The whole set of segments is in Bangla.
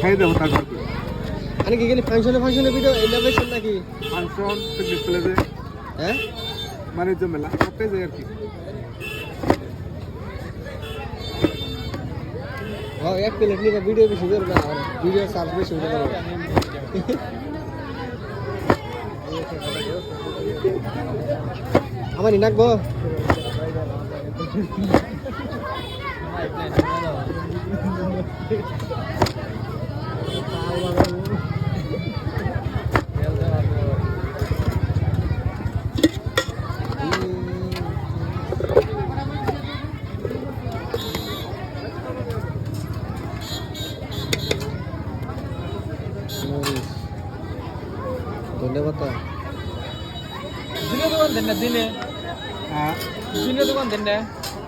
খাই দেবো তারপর আরে কি গেলি ফাংশনে ভিডিও ইনোভেশন নাকি ফাংশন ফিটনেস প্লেসে হ্যাঁ বাণিজ্য মেলা সবটাই যায় আর কি হ্যাঁ এক প্লেট নিয়ে ভিডিও বেশি করবে না আর ভিডিও সার্চ বেশি উঠে যাবে আমার নাকবো ধন্যবাদ দিনে দোকান দেন না দিনে হ্যাঁ দিনে দোকান দেন না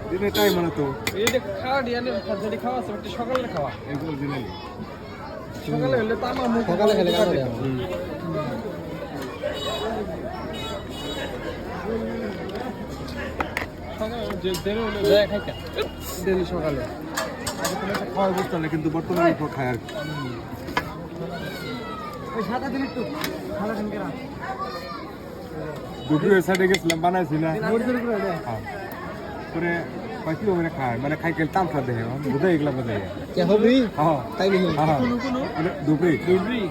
দিনে টাইম মানে তো এই যে খাওয়া ডিয়ানে যদি খাওয়া আছে একটু সকালে খাওয়া এগুলো দিনে সকালে হলে তো আমার মুখ সকালে খেলে কাজ হবে সকালে যে দেরি হলে যায় খাইতে ডেলি সকালে আগে তো একটা খাওয়া বুঝতো না কিন্তু বর্তমানে তো খায় আর কি ওই সাদা দিন একটু ভালো দিন কেরা দুপুরের সাইডে গেছিলাম বানাইছি না মরিচের উপরে হ্যাঁ করে কি হবে খায় মানে খাই খেলে তামসা দেয় বুঝাই এগুলা বোঝাই কে হবি হ্যাঁ তাই নাকি হ্যাঁ দুপুরে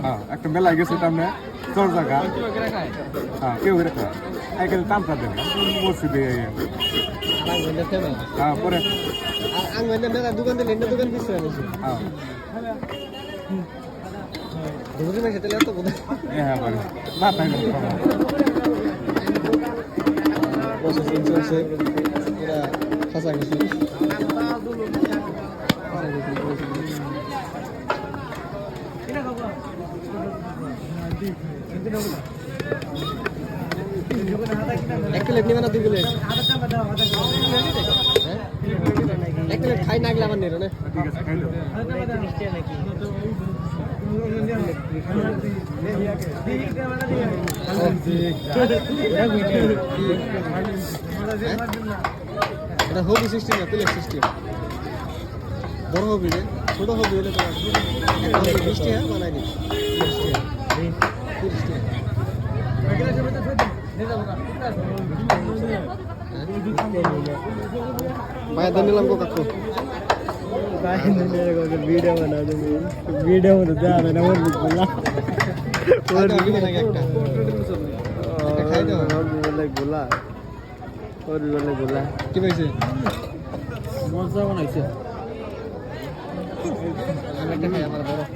হ্যাঁ একটা মেলায় গেছে সামনে চর জায়গা কেরা খায় হ্যাঁ কেউ করে খায় খাই খেলে তামসা দেয় বসে দিয়ে আঙ্গুলে ফেমে হ্যাঁ পরে আর আঙ্গুলে মেলা দোকান দিলে এন্ড দোকান পিছু আনিছি হ্যাঁ দুপুরে মেশে তেলে তো বোধ হ্যাঁ পরে না তাই না প্রসেসিং চলছে এরা খাসা কিছু এক প্লেট নিবে না 2 প্লেট এক প্লেট খাই না গেলে আমার নেই রে ঠিক আছে খাই লো এটা হবি সিস্টেম না প্লেট সিস্টেম বড় হবি রে ছোট হবি হলে তো 20 টাকা বানাই দিই 30 টাকা भाई धन्यवाद को काकू वीडियो बना दो वीडियो में तो जा रहा है ना और बोला और भी बना के একটা খাই দাও और भी बोला কি হইছে মজা বানাইছে আমি একটা খাই আমার বড়